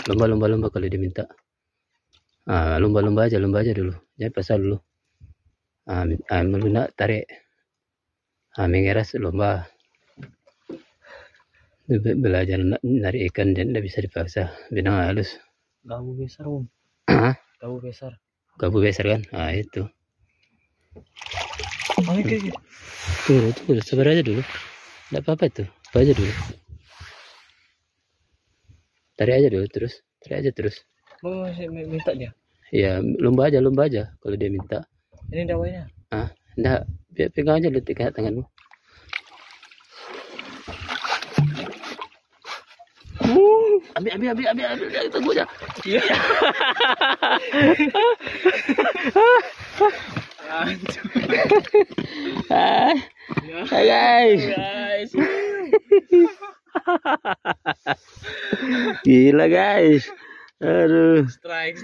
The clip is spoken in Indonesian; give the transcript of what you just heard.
lomba kalau diminta. Lomba aja dulu, jangan pasal dulu. Melunak tarik, mengeras lomba. Belajar narik ikan dan tidak bisa dipaksa, benang halus. Gabu besar gabu besar. Gabu besar kan? Itu. Tunggu, sabar aja dulu. Tidak apa-apa itu, apa aja dulu. Tarik aja dulu terus. Mau minta dia? Ya, lomba aja kalau dia minta. Ini dawainya? Enggak, pegang aja dulu tanganmu. Ambil, tunggu aja. Iya. Guys. Gila guys. Aduh. Strike.